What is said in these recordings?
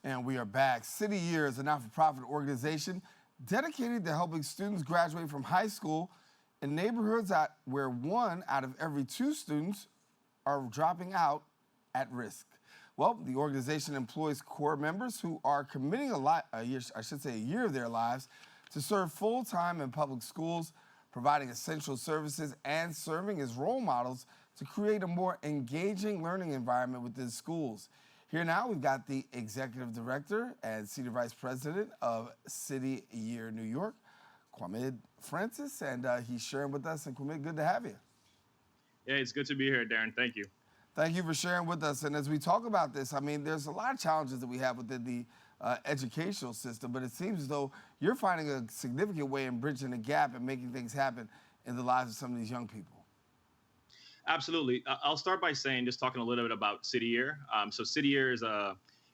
And we are back. City Year is a not-for-profit organization dedicated to helping students graduate from high school in neighborhoods where 1 out of every 2 students are dropping out at risk. Well, the organization employs core members who are committing a year of their lives to serve full-time in public schools, providing essential services and serving as role models to create a more engaging learning environment within schools. Here now, we've got the Executive Director and Senior Vice President of City Year New York, Quamid Francis, and he's sharing with us. And Quamid, good to have you. Yeah, it's good to be here, Darren. Thank you. Thank you for sharing with us. And as we talk about this, I mean, there's a lot of challenges that we have within the educational system, but it seems as though you're finding a significant way in bridging the gap and making things happen in the lives of some of these young people. Absolutely. I'll start by saying, just talking a little bit about City Year. So City Year is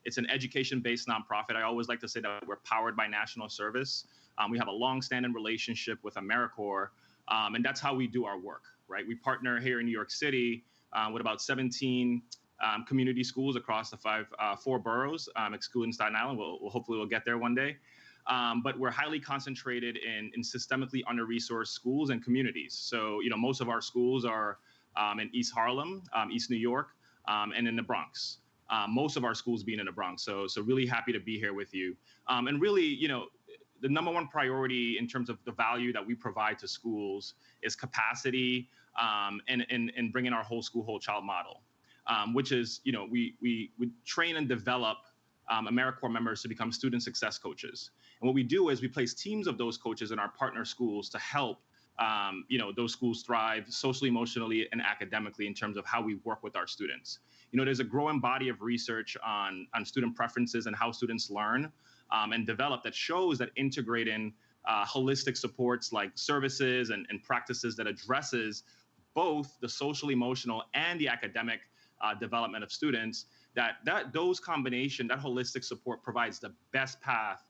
it's an education-based nonprofit. I always like to say that we're powered by national service. We have a long-standing relationship with AmeriCorps, and that's how we do our work, right? We partner here in New York City with about 17 community schools across the 4 boroughs, excluding Staten Island. Hopefully we'll get there one day. But we're highly concentrated in systemically under-resourced schools and communities. So, most of our schools are in East Harlem, East New York, and in the Bronx. Most of our schools being in the Bronx. So really happy to be here with you. And really, the number one priority in terms of the value that we provide to schools is capacity and bringing our whole school, whole child model, which is, we train and develop AmeriCorps members to become student success coaches. And what we do is we place teams of those coaches in our partner schools to help those schools thrive socially, emotionally, and academically in terms of how we work with our students. There's a growing body of research on student preferences and how students learn and develop that shows that integrating holistic supports like services and practices that addresses both the social, emotional, and the academic development of students, that combination, that holistic support provides the best path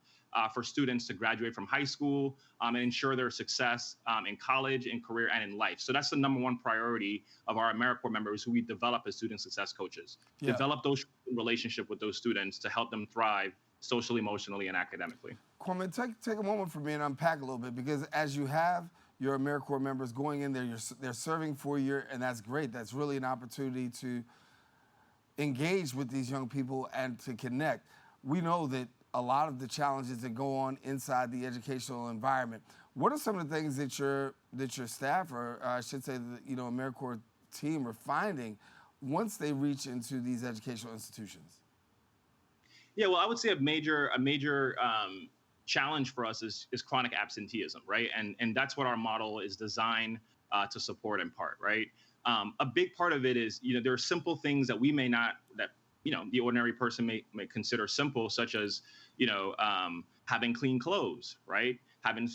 for students to graduate from high school and ensure their success in college, in career, and in life. So that's the number one priority of our AmeriCorps members who we develop as student success coaches. Yeah. Develop those relationship with those students to help them thrive socially, emotionally, and academically. Quamid, take a moment for me and unpack a little bit, because as you have your AmeriCorps members going in there, they're serving for a year, and that's great. That's really an opportunity to engage with these young people and to connect. We know that a lot of the challenges that go on inside the educational environment. What are some of the things that your staff, or I should say, the AmeriCorps team, are finding once they reach into these educational institutions? Yeah, well, I would say a major challenge for us is chronic absenteeism, right? And that's what our model is designed to support in part, right? A big part of it is, there are simple things that we may not, that the ordinary person may consider simple, such as, having clean clothes, right? Having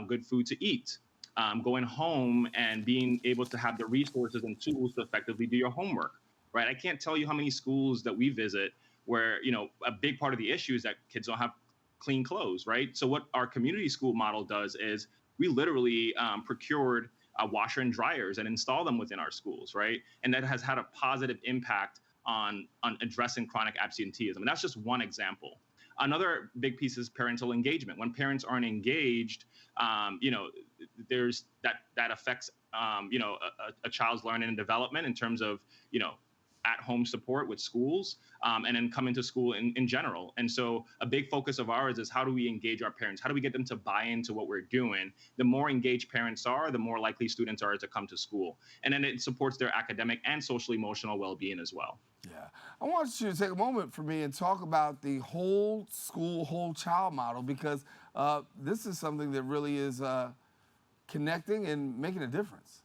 good food to eat, going home and being able to have the resources and tools to effectively do your homework, right? I can't tell you how many schools that we visit where, a big part of the issue is that kids don't have clean clothes, right? So what our community school model does is we literally procured washer and dryers and install them within our schools, right? And that has had a positive impact on addressing chronic absenteeism. And that's just one example. Another big piece is parental engagement. When parents aren't engaged, there's that affects, a child's learning and development in terms of, at-home support with schools, and then coming to school in general. And so a big focus of ours is how do we engage our parents? How do we get them to buy into what we're doing? The more engaged parents are, the more likely students are to come to school. And then it supports their academic and social emotional well-being as well. Yeah. I want you to take a moment for me and talk about the whole school, whole child model, because this is something that really is connecting and making a difference.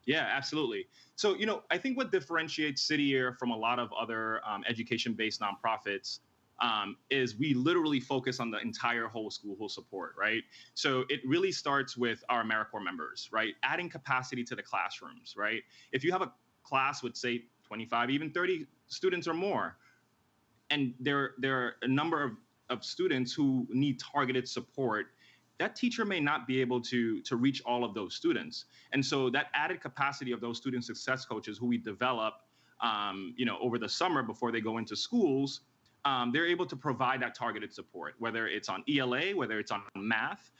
Yeah, absolutely. So, I think what differentiates City Year from a lot of other education-based nonprofits is we literally focus on the entire whole school, whole support, right? So it really starts with our AmeriCorps members, right? Adding capacity to the classrooms, right? If you have a class with, say, 25, even 30 students or more, and there are a number of students who need targeted support, that teacher may not be able to reach all of those students. And so that added capacity of those student success coaches who we develop, over the summer before they go into schools, they're able to provide that targeted support, whether it's on ELA, whether it's on math,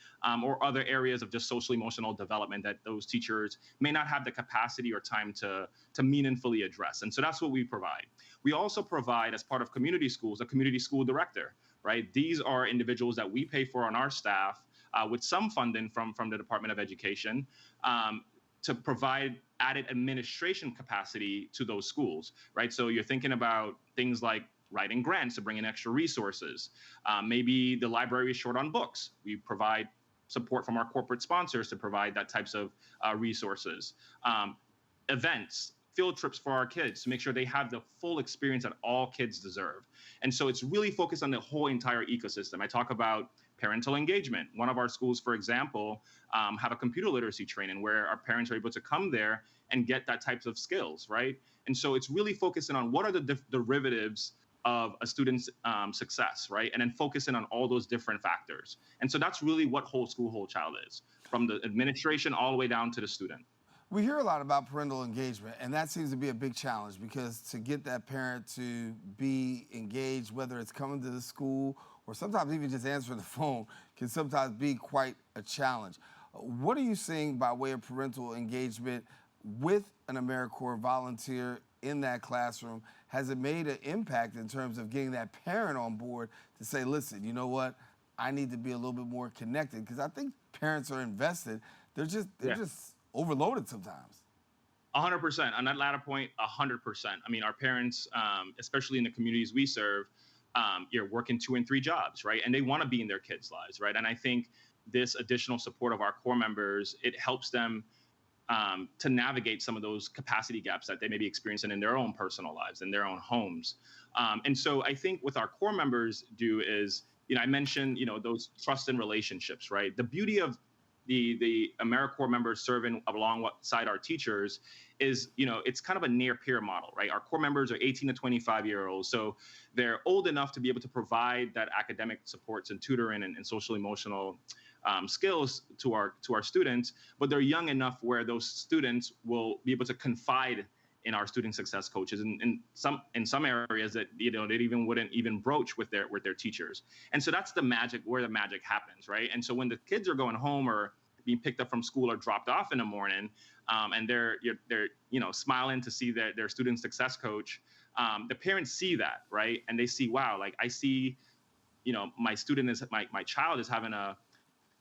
or other areas of just social emotional development that those teachers may not have the capacity or time to meaningfully address. And so that's what we provide. We also provide, as part of community schools, a community school director, right? These are individuals that we pay for on our staff with some funding from the Department of Education, to provide added administration capacity to those schools, right? So you're thinking about things like writing grants to bring in extra resources. Maybe the library is short on books. We provide support from our corporate sponsors to provide that types of resources. Events, field trips for our kids to make sure they have the full experience that all kids deserve. And so it's really focused on the whole entire ecosystem. I talk about parental engagement. One of our schools, for example, have a computer literacy training where our parents are able to come there and get that types of skills, right? And so it's really focusing on what are the derivatives of a student's success, right? And then focusing on all those different factors. And so that's really what Whole School, Whole Child is, from the administration all the way down to the student. We hear a lot about parental engagement, and that seems to be a big challenge because to get that parent to be engaged, whether it's coming to the school or sometimes even just answering the phone, can sometimes be quite a challenge. What are you seeing by way of parental engagement with an AmeriCorps volunteer in that classroom? Has it made an impact in terms of getting that parent on board to say, listen, you know what, I need to be a little bit more connected? Because I think parents are invested. They're just overloaded sometimes. 100%. On that latter point, 100%. I mean, our parents, especially in the communities we serve, you're working 2 and 3 jobs, right? And they want to be in their kids' lives, right? And I think this additional support of our core members, it helps them to navigate some of those capacity gaps that they may be experiencing in their own personal lives, in their own homes. And so I think what our core members do is, I mentioned, those trust and relationships, right? The beauty of the AmeriCorps members serving alongside our teachers is, it's kind of a near peer model, right? Our core members are 18 to 25-year-olds. So they're old enough to be able to provide that academic supports and tutoring and social emotional skills to our students, but they're young enough where those students will be able to confide in our student success coaches, and in some areas that they wouldn't even broach with their teachers. And so that's where the magic happens, right? And so when the kids are going home or being picked up from school or dropped off in the morning, and they're smiling to see their student success coach, the parents see that, right? And they see, wow, like I see, my child is having a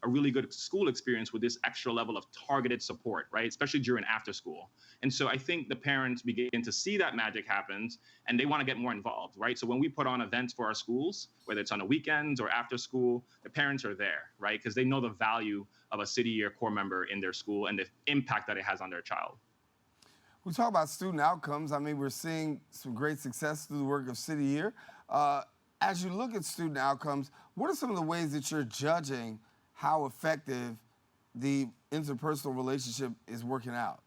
really good school experience with this extra level of targeted support, right? Especially during after school. And so I think the parents begin to see that magic happens and they want to get more involved, right? So when we put on events for our schools, whether it's on the weekends or after school, the parents are there, right? Because they know the value of a City Year core member in their school and the impact that it has on their child. We talk about student outcomes. I mean, we're seeing some great success through the work of City Year. As you look at student outcomes, what are some of the ways that you're judging how effective the interpersonal relationship is working out?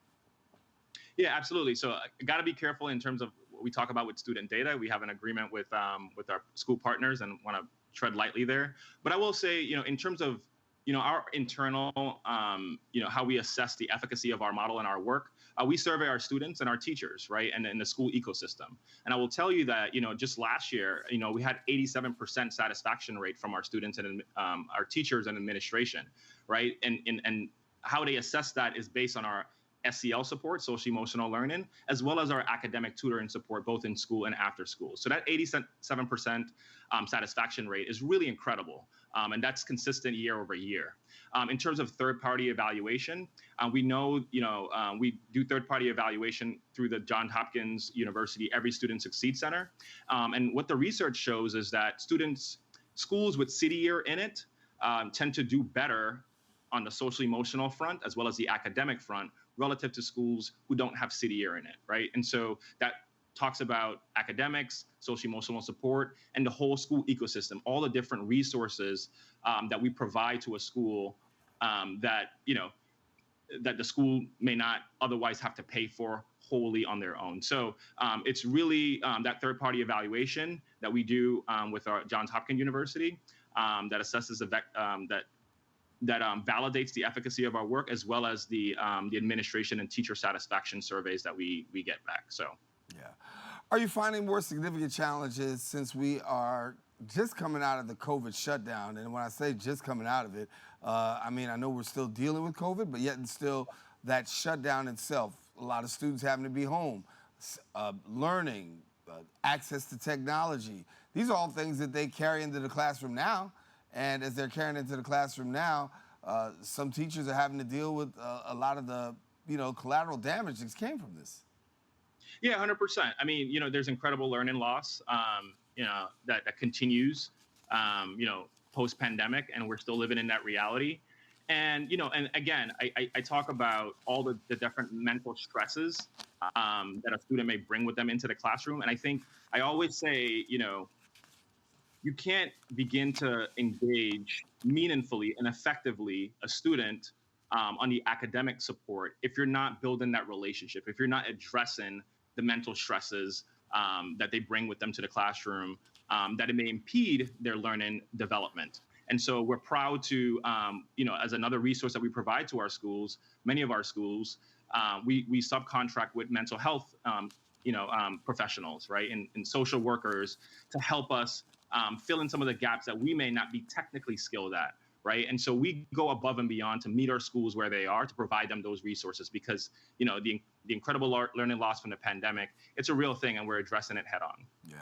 Yeah, absolutely. So I got to be careful in terms of what we talk about with student data. We have an agreement with our school partners and want to tread lightly there. But I will say, in terms of, our internal, how we assess the efficacy of our model and our work, we survey our students and our teachers, right, and in the school ecosystem. And I will tell you that, just last year, we had 87% satisfaction rate from our students and our teachers and administration, right? And how they assess that is based on our SEL support, social emotional learning, as well as our academic tutoring support, both in school and after school. So that 87% satisfaction rate is really incredible. And that's consistent year over year. In terms of third-party evaluation, we know, we do third-party evaluation through the Johns Hopkins University Every Student Succeeds Center. And what the research shows is that schools with City Year in it tend to do better on the social emotional front as well as the academic front relative to schools who don't have City Year in it, right? And so that talks about academics, social emotional support, and the whole school ecosystem, all the different resources that we provide to a school that the school may not otherwise have to pay for wholly on their own. So it's really that third-party evaluation that we do with our Johns Hopkins University that assesses that validates the efficacy of our work, as well as the administration and teacher satisfaction surveys that we get back. So, yeah. Are you finding more significant challenges since we are just coming out of the COVID shutdown? And when I say just coming out of it, I mean, I know we're still dealing with COVID, but yet and still that shutdown itself, a lot of students having to be home, learning, access to technology. These are all things that they carry into the classroom now. And as they're carrying into the classroom now, some teachers are having to deal with a lot of the, collateral damage that came from this. Yeah, 100%. I mean, there's incredible learning loss, that continues, post pandemic, and we're still living in that reality. And, and again, I talk about all the different mental stresses that a student may bring with them into the classroom. And I think I always say, you can't begin to engage meaningfully and effectively a student on the academic support if you're not building that relationship, if you're not addressing the mental stresses that they bring with them to the classroom, that it may impede their learning development. And so we're proud to, as another resource that we provide to our schools, many of our schools, we subcontract with mental health, professionals, right, and social workers to help us fill in some of the gaps that we may not be technically skilled at, right? And so we go above and beyond to meet our schools where they are to provide them those resources because, the incredible learning loss from the pandemic, it's a real thing and we're addressing it head on. Yeah.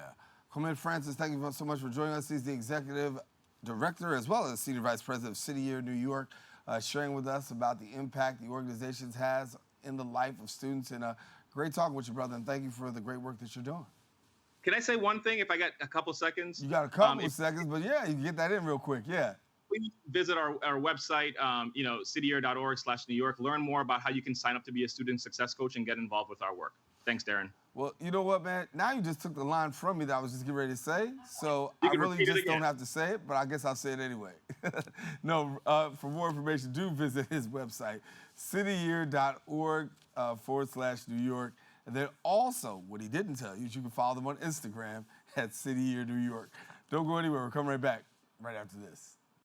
Quamid Francis, thank you so much for joining us. He's the Executive Director as well as Senior Vice President of City Year New York, sharing with us about the impact the organization has in the life of students. And great talking with you, brother, and thank you for the great work that you're doing. Can I say one thing if I got a couple seconds? You got a couple of seconds, but yeah, you can get that in real quick, yeah. Please visit our website, cityyear.org/New York. Learn more about how you can sign up to be a student success coach and get involved with our work. Thanks, Daren. Well, you know what, man? Now you just took the line from me that I was just getting ready to say. So I really just don't have to say it, but I guess I'll say it anyway. No, for more information, do visit his website, cityyear.org/New York. And then also, what he didn't tell you is you can follow them on Instagram at City Year New York. Don't go anywhere. We're coming right back right after this.